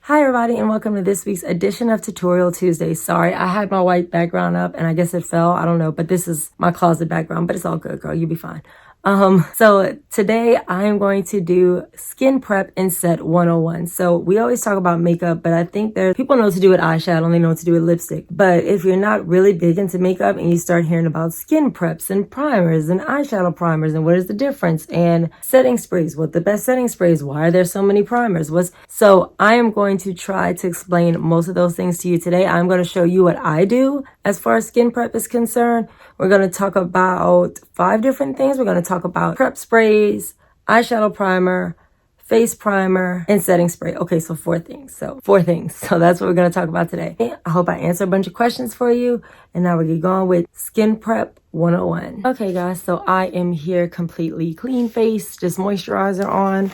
Hi everybody and welcome to this week's edition of Tutorial Tuesday. Sorry, I had my white background up and I guess it fell. I don't know, but this is my closet background, but it's all good, girl. You'll be fine. So today I am going to do skin prep and set 101. So we always talk about makeup, but I think people know what to do with eyeshadow and they know what to do with lipstick. But if you're not really big into makeup and you start hearing about skin preps and primers and eyeshadow primers and what is the difference and setting sprays, what the best setting sprays, why are there so many primers? So I am going to try to explain most of those things to you today. I'm going to show you what I do as far as skin prep is concerned. We're going to talk about 5 different things. We're going to talk about prep sprays, eyeshadow primer, face primer, and setting spray. Okay, so 4 things. So that's what we're going to talk about today. I hope I answer a bunch of questions for you. And now we're going to go on with skin prep 101. Okay, guys, so I am here completely clean face, just moisturizer on.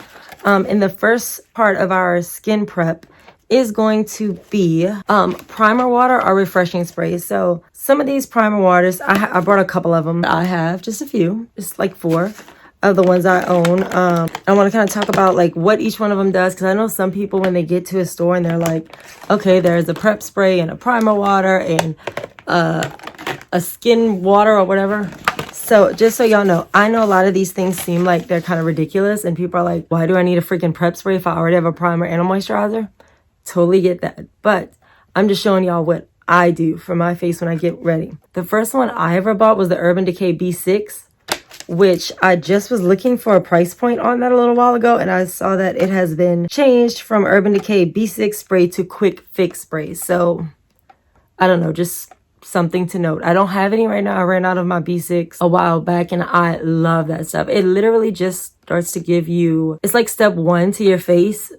In the first part of our skin prep is going to be primer water or refreshing sprays. So some of these primer waters, I brought a couple of them. I have just a few, just like 4 of the ones I own. I want to kind of talk about like what each one of them does, because I know some people when they get to a store and they're like, okay, there's a prep spray and a primer water and a skin water or whatever. So just so y'all know, I know a lot of these things seem like they're kind of ridiculous and people are like, why do I need a freaking prep spray if I already have a primer and a moisturizer? Totally get that. But I'm just showing y'all what I do for my face when I get ready. The first one I ever bought was the Urban Decay B6, which I just was looking for a price point on that a little while ago, and I saw that it has been changed from Urban Decay B6 spray to Quick Fix spray. So I don't know, just something to note. I don't have any right now. I ran out of my B6 a while back and I love that stuff. It literally just starts to give you, it's like step 1 to your face.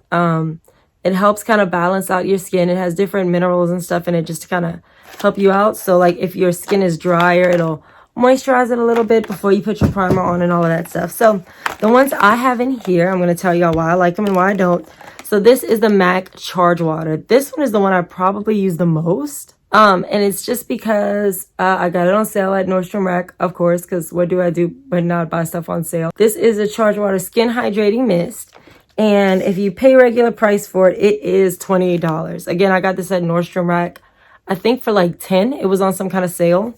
It helps kind of balance out your skin. It has different minerals and stuff in it just to kind of help you out. So like if your skin is drier, it'll moisturize it a little bit before you put your primer on and all of that stuff. So the ones I have in here, I'm going to tell y'all why I like them and why I don't. So this is the MAC Charge Water. This one is the one I probably use the most. And it's just because I got it on sale at Nordstrom Rack, of course, because what do I do but not buy stuff on sale? This is a Charge Water Skin Hydrating Mist. And if you pay regular price for it, it is $28. Again, I got this at Nordstrom Rack, I think for like 10. It was on some kind of sale.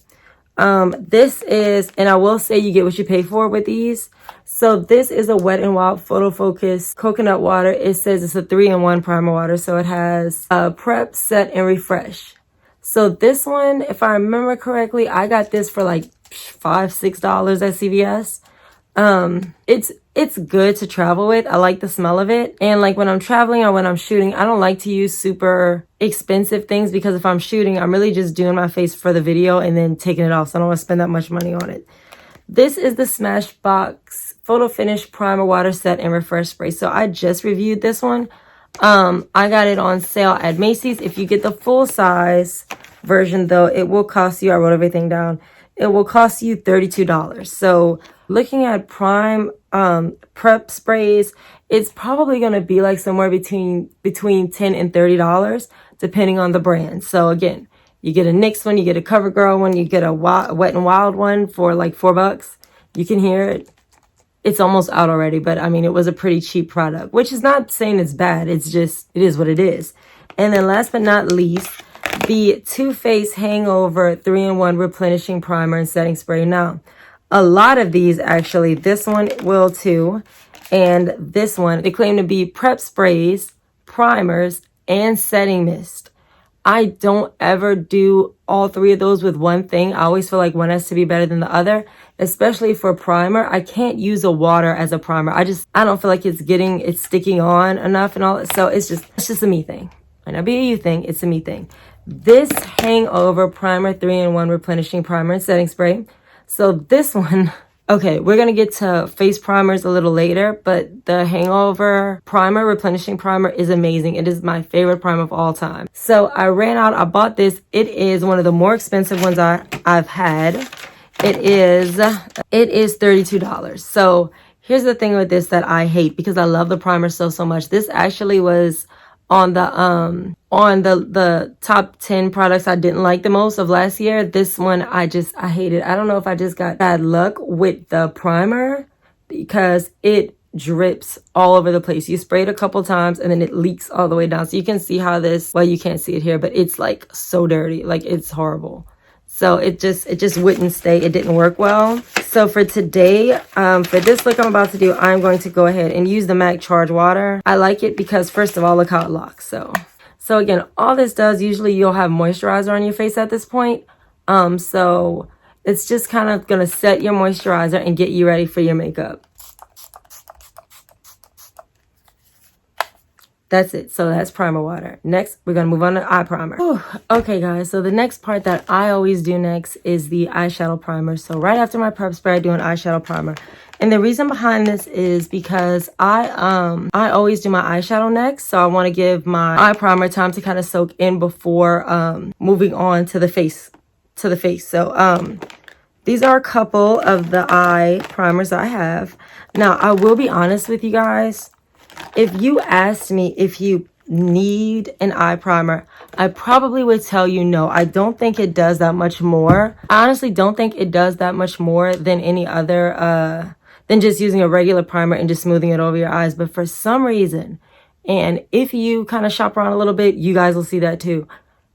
This is, and I will say you get what you pay for with these. So this is a Wet n Wild Photo Focus coconut water. It says it's a 3-in-1 primer water. So it has prep, set, and refresh. So this one, if I remember correctly, I got this for like $5, $6 at CVS. It's good to travel with. I like the smell of it. And like when I'm traveling or when I'm shooting, I don't like to use super expensive things because if I'm shooting, I'm really just doing my face for the video and then taking it off. So I don't want to spend that much money on it. This is the Smashbox Photo Finish Primer Water Set and Refresh Spray. So I just reviewed this one. I got it on sale at Macy's. If you get the full size version though, it will cost you, I wrote everything down, it will cost you $32. So looking at prep sprays, it's probably going to be like somewhere between $10 and $30 depending on the brand. So again, you get a NYX one, you get a CoverGirl one, you get a Wet n Wild one for like $4. You can hear it. It's almost out already, but I mean, it was a pretty cheap product, which is not saying it's bad. It's just, it is what it is. And then last but not least, the Too Faced Hangover 3-in-1 Replenishing Primer and Setting Spray. Now, a lot of these actually, this one will too, and this one, they claim to be prep sprays, primers, and setting mist. I don't ever do all 3 of those with one thing. I always feel like one has to be better than the other, especially for primer. I can't use a water as a primer. I don't feel like it's sticking on enough and all. So it's just a me thing. Might not be a you thing, it's a me thing. This Hangover Primer 3-in-1 Replenishing Primer and Setting Spray. So this one, okay, we're going to get to face primers a little later, but the Hangover Primer, Replenishing Primer is amazing. It is my favorite primer of all time. So I ran out, I bought this. It is one of the more expensive ones I've had. It is $32. So here's the thing with this that I hate because I love the primer so much. This actually was on the top 10 products I didn't like the most of last year. This one I hate it. I don't know if I just got bad luck with the primer because it drips all over the place. You spray it a couple times and then it leaks all the way down. So you can see how this, well, you can't see it here, but it's like so dirty. Like it's horrible. So it just wouldn't stay. It didn't work well. So for today, for this look I'm about to do, I'm going to go ahead and use the MAC Charge Water. I like it because first of all, look how it locks. So again, all this does, usually you'll have moisturizer on your face at this point. So it's just kind of going to set your moisturizer and get you ready for your makeup. That's it. So that's primer water. Next, we're going to move on to eye primer. Whew. Okay, guys. So the next part that I always do next is the eyeshadow primer. So right after my prep spray, I do an eyeshadow primer. And the reason behind this is because I always do my eyeshadow next. So I want to give my eye primer time to kind of soak in before moving on to the face. So these are a couple of the eye primers I have. Now, I will be honest with you guys. If you asked me if you need an eye primer, I probably would tell you no. I don't think it does that much more. I honestly don't think it does that much more than any other, than just using a regular primer and just smoothing it over your eyes. But for some reason, and if you kind of shop around a little bit, you guys will see that too.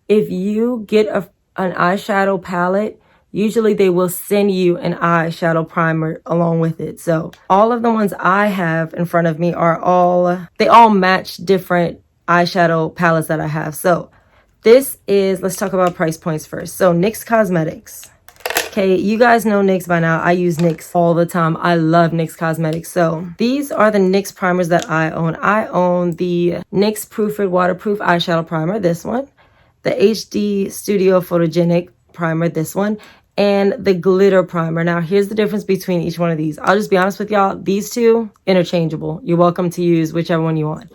If you get an eyeshadow palette, usually they will send you an eyeshadow primer along with it. So all of the ones I have in front of me are they all match different eyeshadow palettes that I have. So this is, let's talk about price points first. So NYX Cosmetics. Okay, you guys know NYX by now. I use NYX all the time. I love NYX Cosmetics. So these are the NYX primers that I own. I own the NYX Proofed Waterproof Eyeshadow Primer, this one. The HD Studio Photogenic Primer, this one. And the glitter primer. Now, here's the difference between each one of these. I'll just be honest with y'all. These two, interchangeable. You're welcome to use whichever one you want.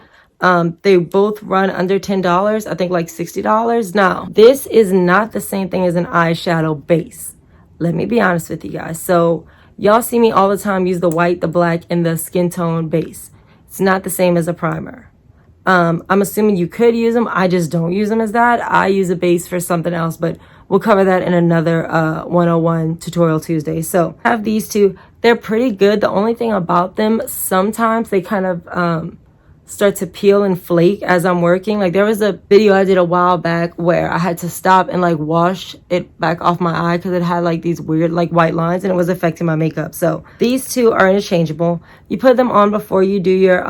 They both run under $10. I think like $60. Now, this is not the same thing as an eyeshadow base. Let me be honest with you guys. So, y'all see me all the time use the white, the black, and the skin tone base. It's not the same as a primer. I'm assuming you could use them. I just don't use them as that. I use a base for something else, but we'll cover that in another 101 Tutorial Tuesday. So I have these two. They're pretty good. The only thing about them, sometimes they kind of start to peel and flake as I'm working. Like there was a video I did a while back where I had to stop and like wash it back off my eye because it had like these weird like white lines and it was affecting my makeup. So these two are interchangeable. You put them on before you do your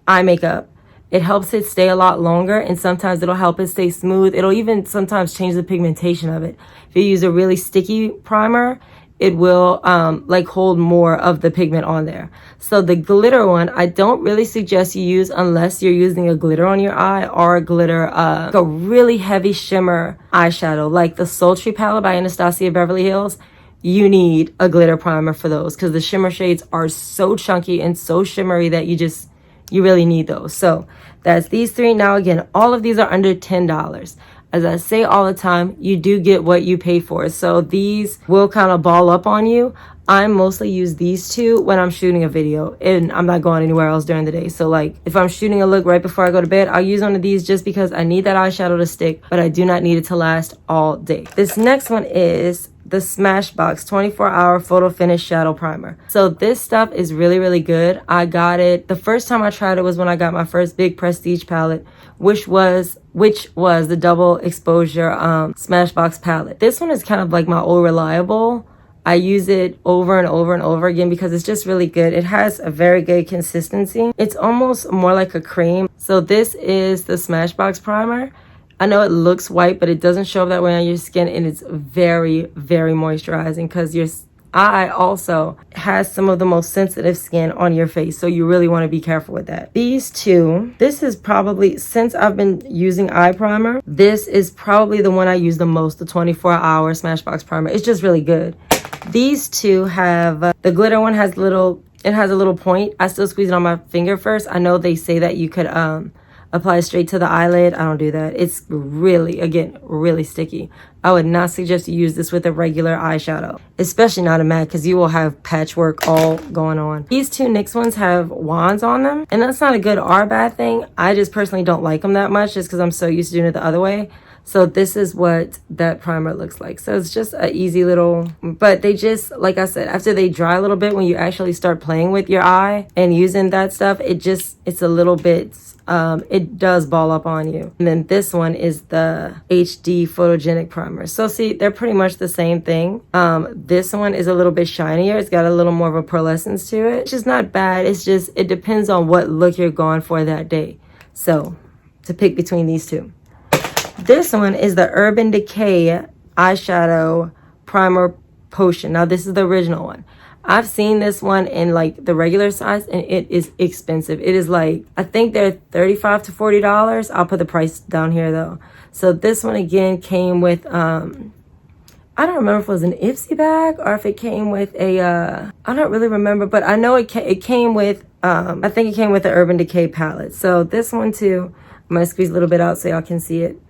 eye makeup. It helps it stay a lot longer, and sometimes it'll help it stay smooth. It'll even sometimes change the pigmentation of it. If you use a really sticky primer, it will like hold more of the pigment on there. So the glitter one, I don't really suggest you use unless you're using a glitter on your eye or a glitter, like a really heavy shimmer eyeshadow, like the Sultry palette by Anastasia Beverly Hills. You need a glitter primer for those because the shimmer shades are so chunky and so shimmery that you really need those. So that's these three. Now, again, all of these are under $10. As I say all the time, you do get what you pay for. So these will kind of ball up on you. I mostly use these two when I'm shooting a video and I'm not going anywhere else during the day. So like if I'm shooting a look right before I go to bed, I'll use one of these just because I need that eyeshadow to stick, but I do not need it to last all day. This next one is the Smashbox 24-hour Photo Finish Shadow Primer. So this stuff is really, really good. I got it. The first time I tried it was when I got my first big prestige palette, which was the double exposure Smashbox palette. This one is kind of like my old reliable. I use it over and over and over again because it's just really good. It has a very good consistency. It's almost more like a cream. So this is the Smashbox primer. I know it looks white, but it doesn't show up that way on your skin, and it's very, very moisturizing because your eye also has some of the most sensitive skin on your face, so you really want to be careful with that. These two, this is probably, since I've been using eye primer, this is probably the one I use the most, the 24-hour Smashbox primer. It's just really good. These two have, the glitter one has a little point. I still squeeze it on my finger first. I know they say that you could apply it straight to the eyelid. I don't do that. It's really, again, really sticky. I would not suggest you use this with a regular eyeshadow, especially not a matte, because you will have patchwork all going on. These two NYX ones have wands on them, and that's not a good or bad thing. I just personally don't like them that much just because I'm so used to doing it the other way. So this is what that primer looks like. So it's just an easy little, but they just, like I said, after they dry a little bit, when you actually start playing with your eye and using that stuff, it's a little bit, it does ball up on you. And then this one is the HD Photogenic Primer. So see, they're pretty much the same thing. This one is a little bit shinier. It's got a little more of a pearlescence to it. It's just not bad. It's just, it depends on what look you're going for that day. So to pick between these two. This one is the Urban Decay Eyeshadow Primer Potion. Now, this is the original one. I've seen this one in like the regular size, and it is expensive. It is like, I think they're $35 to $40. I'll put the price down here though. So this one again came with, I don't remember if it was an Ipsy bag or if it came with a, I don't really remember, but I know it came with, I think it came with the Urban Decay palette. So this one too, I'm gonna squeeze a little bit out so y'all can see it.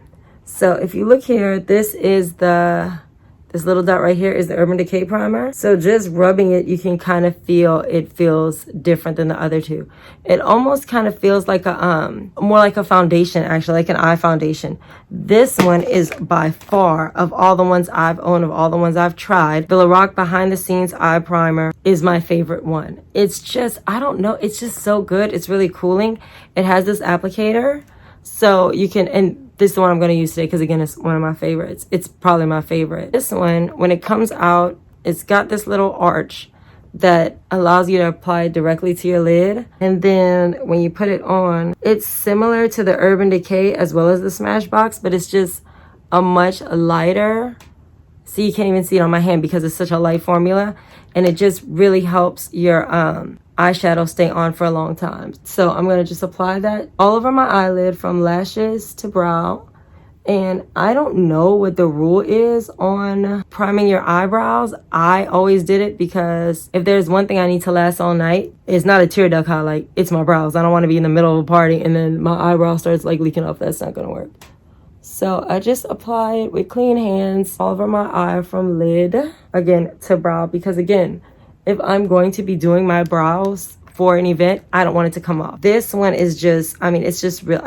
So if you look here, this little dot right here is the Urban Decay primer. So just rubbing it, you can kind of feel it feels different than the other two. It almost kind of feels like a, more like a foundation, actually, like an eye foundation. This one is by far, of all the ones I've owned, of all the ones I've tried, the Lorac Behind the Scenes Eye Primer is my favorite one. It's just, I don't know, it's just so good. It's really cooling. It has this applicator. So you can, and this is the one I'm going to use today because again, it's one of my favorites. It's probably my favorite. This one, when it comes out, it's got this little arch that allows you to apply it directly to your lid. And then when you put it on, it's similar to the Urban Decay as well as the Smashbox, but it's just a much lighter. See, you can't even see it on my hand because it's such a light formula. And it just really helps your eyeshadow stay on for a long time. So I'm going to just apply that all over my eyelid from lashes to brow. And I don't know what the rule is on priming your eyebrows. I always did it because if there's one thing I need to last all night, it's not a tear duct highlight, it's my brows. I don't want to be in the middle of a party and then my eyebrow starts like leaking off. That's not going to work. So I just apply it with clean hands all over my eye from lid, again, to brow. Because again, if I'm going to be doing my brows for an event, I don't want it to come off. This one is just, I mean, it's just real.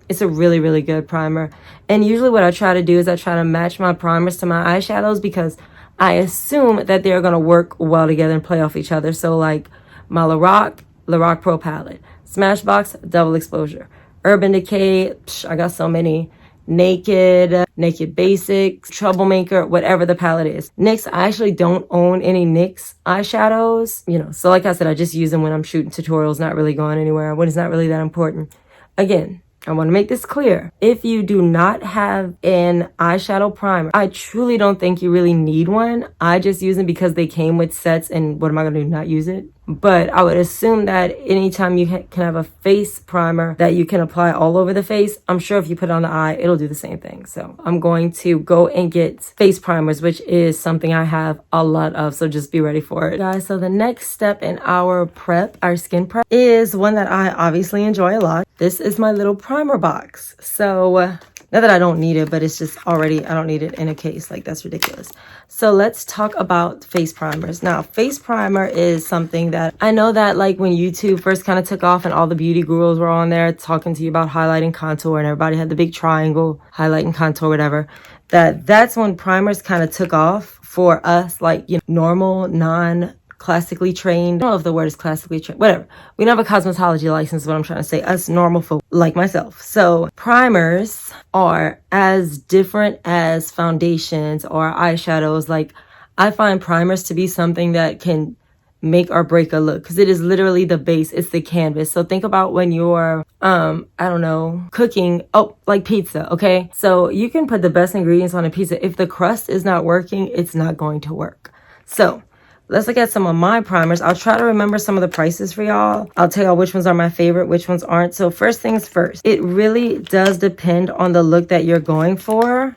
It's a really, really good primer. And usually what I try to do is I try to match my primers to my eyeshadows because I assume that they're going to work well together and play off each other. So like my Lorac Pro palette, Smashbox, Double Exposure, Urban Decay, I got so many. Naked Basics, Troublemaker, whatever the palette is. NYX, I actually don't own any NYX eyeshadows, you know, so like I said, I just use them when I'm shooting tutorials, not really going anywhere, when it's not really that important. Again, I want to make this clear. If you do not have an eyeshadow primer, I truly don't think you really need one. I just use them because they came with sets, and what am I going to do, not use it? But I would assume that anytime you can have a face primer that you can apply all over the face, I'm sure if you put it on the eye, it'll do the same thing. So I'm going to go and get face primers, which is something I have a lot of. So just be ready for it, guys. So the next step in our prep, our skin prep, is one that I obviously enjoy a lot. This is my little primer box. So not that I don't need it, but it's just already, I don't need it in a case. Like, that's ridiculous. So let's talk about face primers. Now, face primer is something that I know that like when YouTube first kind of took off and all the beauty gurus were on there talking to you about highlighting contour and everybody had the big triangle highlight and contour, whatever, that's when primers kind of took off for us, like, you know, normal, non-classically trained. I don't know if the word is classically trained, whatever. We don't have a cosmetology license is what I'm trying to say, us normal folk like myself. So primers are as different as foundations or eyeshadows. Like, I find primers to be something that can make or break a look because it is literally the base. It's the canvas. So think about when you're, I don't know, cooking, like pizza, okay? So you can put the best ingredients on a pizza. If the crust is not working, it's not going to work. So let's look at some of my primers. I'll try to remember some of the prices for y'all. I'll tell y'all which ones are my favorite, which ones aren't. So first things first, it really does depend on the look that you're going for.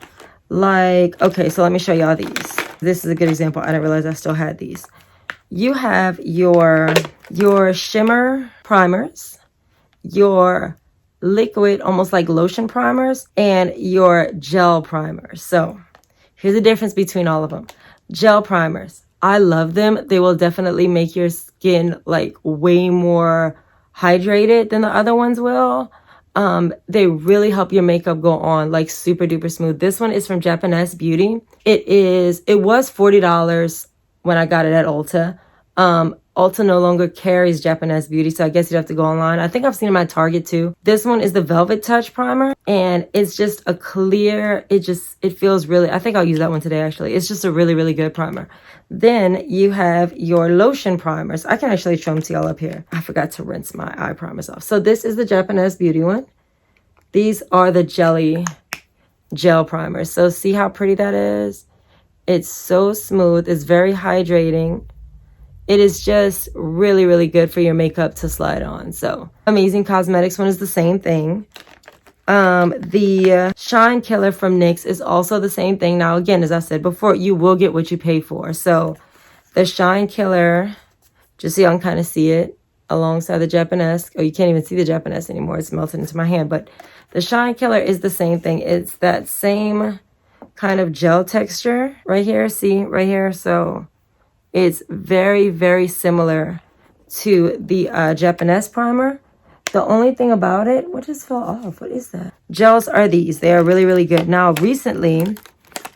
Like, okay, so let me show y'all these. This is a good example. I didn't realize I still had these. You have your shimmer primers, your liquid, almost like lotion primers, and your gel primers. So here's the difference between all of them. Gel primers, I love them. They will definitely make your skin like way more hydrated than the other ones will. They really help your makeup go on like super duper smooth. This one is from Japanese Beauty. It was $40 when I got it at Ulta. Ulta no longer carries Japanese Beauty, so I guess you'd have to go online. I think I've seen them at Target too. This one is the Velvet Touch Primer, and it's just a clear, it feels really, I think I'll use that one today actually. It's just a really, really good primer. Then you have your lotion primers. I can actually show them to y'all up here. I forgot to rinse my eye primers off. So this is the Japanese Beauty one. These are the jelly gel primers. So see how pretty that is? It's so smooth. It's very hydrating. It is just really, really good for your makeup to slide on. So Amazing Cosmetics one is the same thing. The Shine Killer from NYX is also the same thing. Now, again, as I said before, you will get what you pay for. So the Shine Killer, just so y'all can kind of see it alongside the Japanese. Oh, you can't even see the Japanese anymore. It's melted into my hand. But the Shine Killer is the same thing. It's that same kind of gel texture right here. See, right here. So it's very, very similar to the Japanese primer. The only thing about it, what just fell off? What is that? Gels are these. They are really, really good. Now, recently,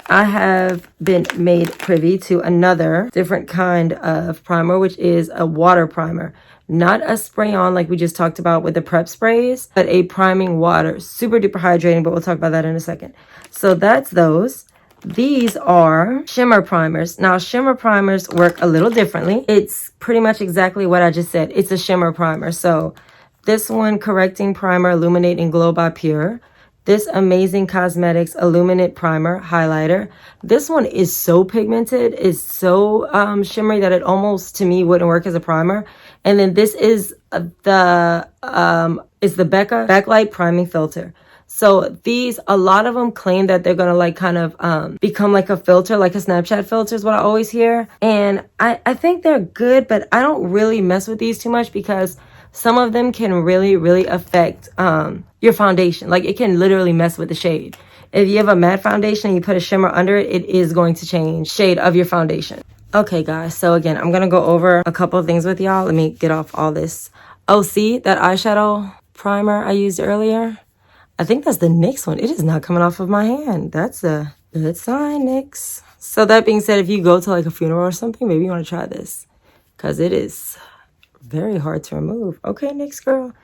I have been made privy to another different kind of primer, which is a water primer. Not a spray-on like we just talked about with the prep sprays, but a priming water. Super duper hydrating, but we'll talk about that in a second. So that's those. These are shimmer primers. Now, shimmer primers work a little differently. It's pretty much exactly what I just said. It's a shimmer primer. So this one, Correcting Primer, Illuminate and Glow by Pure. This Amazing Cosmetics Illuminate Primer, Highlighter. This one is so pigmented. It's so shimmery that it almost, to me, wouldn't work as a primer. And then this is the Becca Backlight Priming Filter. So these, a lot of them claim that they're going to like kind of become like a filter, like a Snapchat filter is what I always hear. And I think they're good, but I don't really mess with these too much because some of them can really, really affect your foundation. Like it can literally mess with the shade. If you have a matte foundation and you put a shimmer under it, it is going to change shade of your foundation. Okay, guys. So again, I'm going to go over a couple of things with y'all. Let me get off all this. Oh, see that eyeshadow primer I used earlier? I think that's the NYX one. It is not coming off of my hand. That's a good sign, NYX. So that being said, if you go to like a funeral or something, maybe you want to try this because it is very hard to remove. Okay, NYX girl.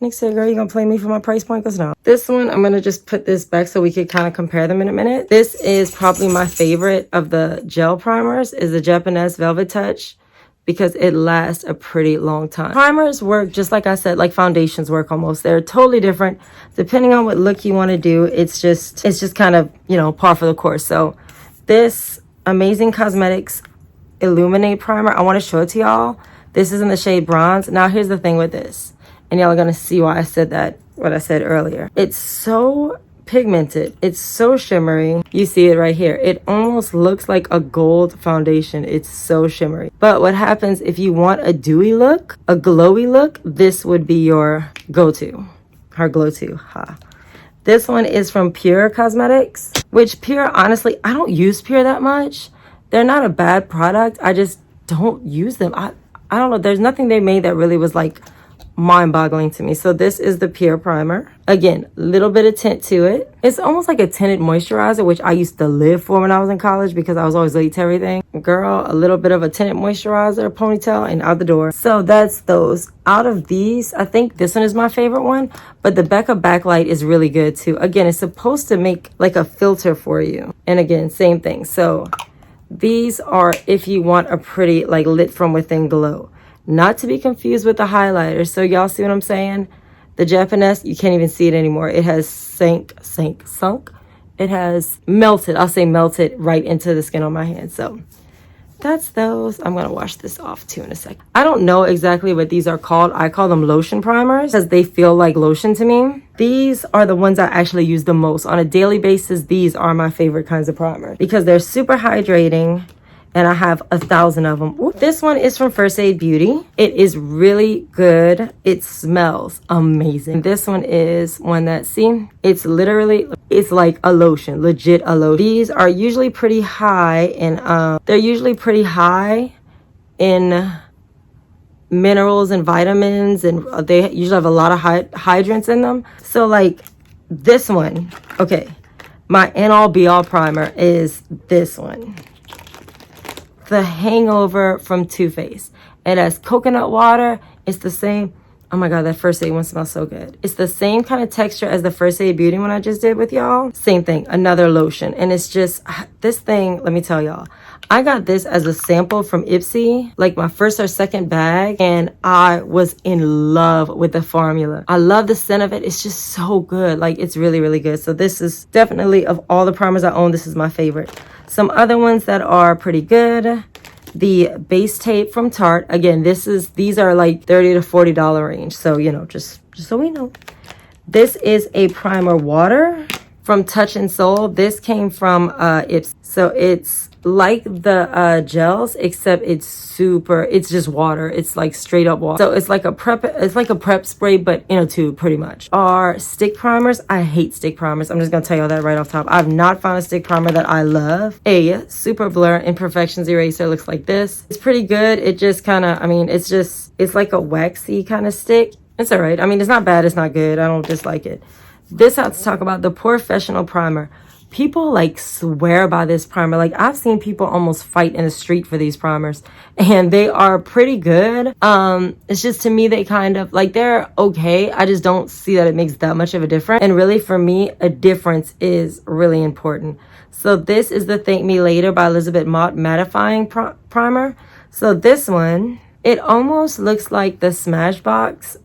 NYX here, girl, you gonna play me for my price point? Because no. This one, I'm gonna just put this back so we could kind of compare them in a minute. This is probably my favorite of the gel primers, is the Japanese Velvet Touch, because it lasts a pretty long time. Primers work just like I said, like foundations work almost. They're totally different. Depending on what look you want to do, it's just kind of, you know, par for the course. So this Amazing Cosmetics Illuminate Primer, I want to show it to y'all. This is in the shade Bronze. Now, here's the thing with this. And y'all are going to see why I said that, what I said earlier. It's so pigmented. It's so shimmery. You see it right here. It almost looks like a gold foundation. It's so shimmery. But what happens if you want a dewy look, a glowy look, this would be your go-to. Her glow-to. Ha. This one is from Pure Cosmetics, which Pure, honestly, I don't use Pure that much. They're not a bad product. I just don't use them. I don't know. There's nothing they made that really was like mind-boggling to me. So this is the Pure Primer. Again, little bit of tint to it. It's almost like a tinted moisturizer, which I used to live for when I was in college because I was always late to everything. Girl, a little bit of a tinted moisturizer, ponytail, and out the door. So that's those. Out of these, I think this one is my favorite one, but the Becca Backlight is really good too. Again, it's supposed to make like a filter for you. And again, same thing. So these are if you want a pretty like lit from within glow. Not to be confused with the highlighter. So y'all see what I'm saying? The Japanese, you can't even see it anymore. It has sunk. It has melted. I'll say melted right into the skin on my hand. So that's those. I'm going to wash this off too in a second. I don't know exactly what these are called. I call them lotion primers because they feel like lotion to me. These are the ones I actually use the most. On a daily basis, these are my favorite kinds of primers because they're super hydrating. And I have 1,000 of them. Ooh, this one is from First Aid Beauty. It is really good. It smells amazing. This one is one that, see, it's literally, it's like a lotion, legit a lotion. These are usually pretty high in, they're usually pretty high in minerals and vitamins, and they usually have a lot of hydrants in them. So like this one, okay, my end all be all primer is this one, the Hangover from Too Faced. It has coconut water. It's the same. Oh my God, that First Aid one smells so good. It's the same kind of texture as the First Aid Beauty one I just did with y'all. Same thing, another lotion. And it's just, this thing, let me tell y'all, I got this as a sample from Ipsy, like my first or second bag, and I was in love with the formula. I love the scent of it. It's just so good. Like, it's really, really good. So this is definitely, of all the primers I own, this is my favorite. Some other ones that are pretty good. The base tape from Tarte. Again, these are like $30 to $40 range. So, you know, just so we know. This is a primer water from Touch and Soul. This came from Ipsy. So it's like the gels, except it's just water. It's like straight up water. So it's like a prep spray, but in a tube pretty much. Are stick primers. I hate stick primers. I'm just gonna tell you all that right off top. I've not found a stick primer that I love. A Super Blur Imperfections Eraser looks like this. It's pretty good. It just kind of, I mean, it's like a waxy kind of stick. It's all right. I mean, it's not bad. It's not good. I don't dislike it. This I have to talk about the Professional Primer. People like swear by this primer. Like, I've seen people almost fight in the street for these primers, and they are pretty good. It's just, to me, they kind of like, they're okay. I just don't see that it makes that much of a difference. And really, for me, a difference is really important. So this is the Thank Me Later by Elizabeth Mott mattifying primer. So this one, it almost looks like the Smashbox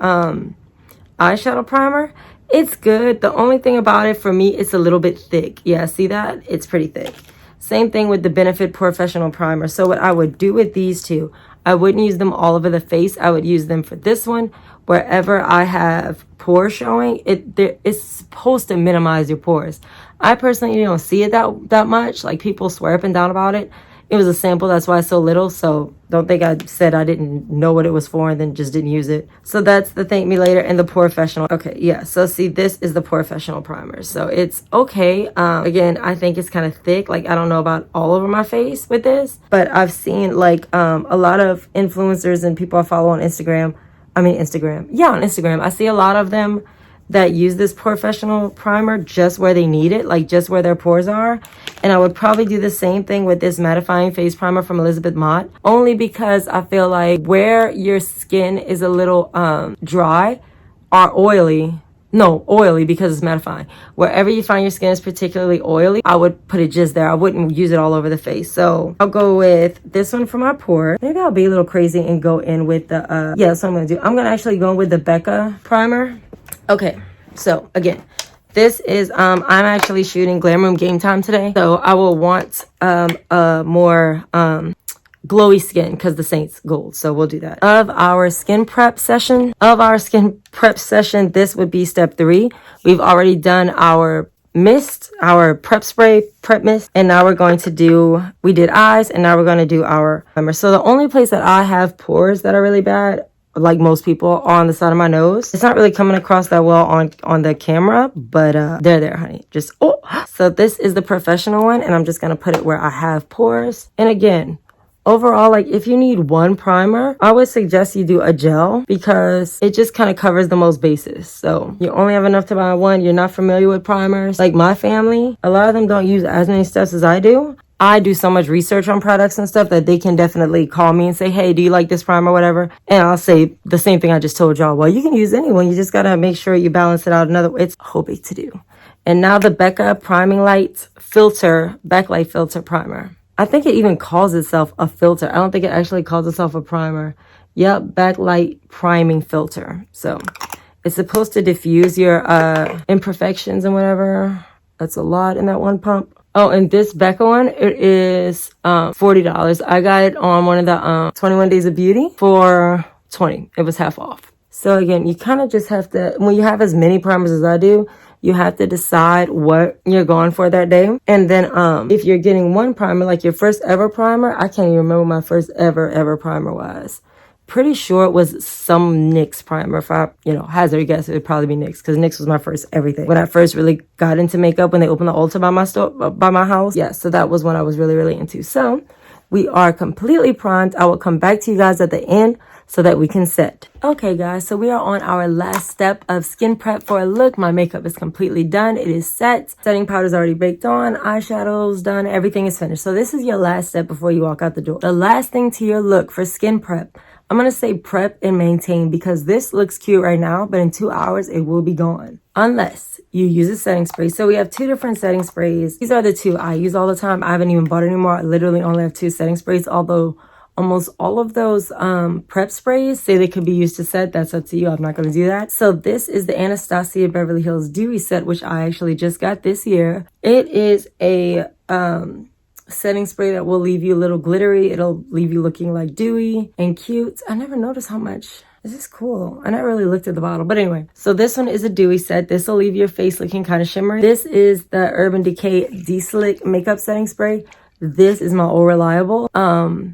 eyeshadow primer. It's good. The only thing about it for me, it's a little bit thick. Yeah, see that? It's pretty thick. Same thing with the Benefit Professional Primer. So what I would do with these two, I wouldn't use them all over the face. I would use them for this one wherever I have pores showing. It's supposed to minimize your pores. I personally don't see it that much. Like, people swear up and down about it. It was a sample, that's why it's so little. So don't think I said I didn't know what it was for and then just didn't use it. So that's the Thank Me Later and the Professional. Okay, yeah, so see, this is the Professional Primer. So it's okay. Again, I think it's kind of thick. Like, I don't know about all over my face with this, but I've seen like a lot of influencers and people I follow on Instagram. Yeah, on Instagram. I see a lot of them that use this Professional Primer just where they need it, like just where their pores are. And I would probably do the same thing with this mattifying face primer from Elizabeth Mott, only because I feel like where your skin is a little dry or oily because it's mattifying. Wherever you find your skin is particularly oily, I would put it just there. I wouldn't use it all over the face. So I'll go with this one for my pores. Maybe I'll be a little crazy and go in with the, yeah, that's what I'm gonna do. I'm gonna actually go with the Becca primer. Okay, so again, this is, I'm actually shooting Glam Room Game Time today. So I will want a more glowy skin because the Saint's gold. So we'll do that. Of our skin prep session, this would be step 3. We've already done our mist, our prep spray, prep mist, and now we did eyes, and now we're going to do our primer. So the only place that I have pores that are really bad, like most people, are on the side of my nose. It's not really coming across that well on the camera, but they're there, honey. Just, oh. So this is the Professional one, and I'm just going to put it where I have pores. And again, overall, like, if you need one primer, I would suggest you do a gel because it just kind of covers the most bases. So you only have enough to buy one. You're not familiar with primers. Like my family, a lot of them don't use as many steps as I do. I do so much research on products and stuff that they can definitely call me and say, hey, do you like this primer or whatever? And I'll say the same thing I just told y'all. Well, you can use anyone. You just got to make sure you balance it out another way. It's a whole big to do. And now the Becca Priming Light Filter, Backlight Filter Primer. I think it even calls itself a filter. I don't think it actually calls itself a primer. Yep, Backlight Priming Filter. So it's supposed to diffuse your imperfections and whatever. That's a lot in that one pump. Oh, and this Becca one, it is $40. I got it on one of the 21 Days of Beauty for $20. It was half off. So again, you kind of just have to, when you have as many primers as I do, you have to decide what you're going for that day. And then if you're getting one primer, like your first ever primer, I can't even remember what my first ever primer was. Pretty sure it was some NYX primer. If I, hazard a guess, it would probably be NYX because NYX was my first everything. When I first really got into makeup, when they opened the Ulta by my house. Yeah, so that was when I was really, really into. So we are completely primed. I will come back to you guys at the end so that we can set. Okay guys, so we are on our last step of skin prep for a look. My makeup is completely done. It is set. Setting powder is already baked on. Eyeshadow's done. Everything is finished. So this is your last step before you walk out the door. The last thing to your look for skin prep, I'm going to say prep and maintain, because this looks cute right now, but in 2 hours it will be gone. Unless you use a setting spray. So we have 2 different setting sprays. These are the 2 I use all the time. I haven't even bought it anymore. I literally only have 2 setting sprays, although almost all of those prep sprays say they could be used to set. That's up to you. I'm not going to do that. So this is the Anastasia Beverly Hills Dewy Set, which I actually just got this year. It is a setting spray that will leave you a little glittery. It'll leave you looking like dewy and cute. I never noticed how much. This is cool. I never really looked at the bottle, but anyway. So this one is a dewy set. This will leave your face looking kind of shimmery. This is the Urban Decay De-Slick Makeup Setting Spray. This is my All Reliable.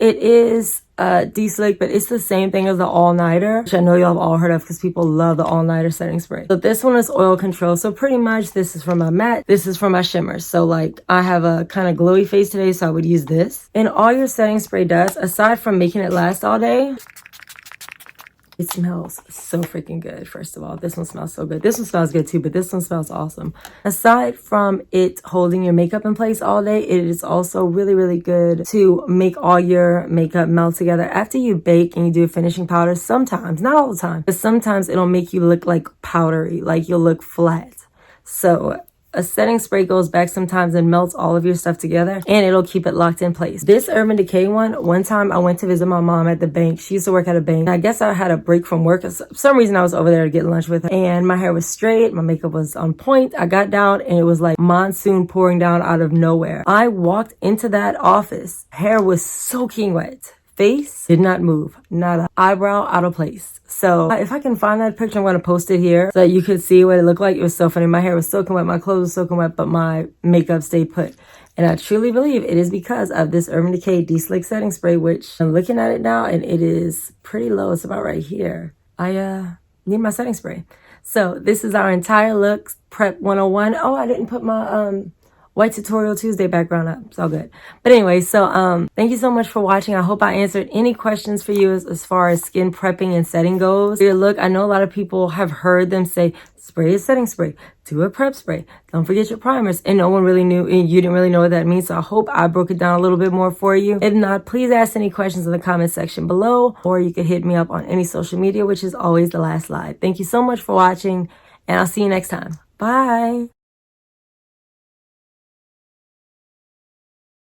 It is De-Slick, but it's the same thing as the All Nighter, which I know y'all have all heard of because people love the All Nighter setting spray. So this one is oil control. So pretty much this is for my matte, this is for my shimmer. So like I have a kind of glowy face today, so I would use this. And all your setting spray does, aside from making it last all day, it smells so freaking good. First of all, this one smells so good. This one smells good too, but this one smells awesome. Aside from it holding your makeup in place all day, it is also really, really good to make all your makeup melt together. After you bake and you do a finishing powder, sometimes, not all the time, but sometimes it'll make you look like powdery, like you'll look flat. So a setting spray goes back sometimes and melts all of your stuff together, and it'll keep it locked in place. This Urban Decay one time I went to visit my mom at the bank. She used to work at a bank. I guess I had a break from work. For some reason I was over there to get lunch with her, and my hair was straight. My makeup was on point. I got down and it was like monsoon pouring down out of nowhere. I walked into that office. Hair was soaking wet. Face did not move. Not an eyebrow out of place. So if I can find that picture, I'm going to post it here so that you could see what it looked like. It was so funny. My hair was soaking wet. My clothes were soaking wet, but my makeup stayed put. And I truly believe it is because of this Urban Decay De-Slick Setting Spray, which I'm looking at it now and it is pretty low. It's about right here. I need my setting spray. So this is our entire look. Prep 101. Oh, I didn't put my White Tutorial Tuesday background up. It's all good. But anyway, so thank you so much for watching. I hope I answered any questions for you as far as skin prepping and setting goes. Your look, I know a lot of people have heard them say, spray a setting spray, do a prep spray, don't forget your primers. And no one really knew, and you didn't really know what that means. So I hope I broke it down a little bit more for you. If not, please ask any questions in the comment section below, or you can hit me up on any social media, which is always the last slide. Thank you so much for watching, and I'll see you next time. Bye.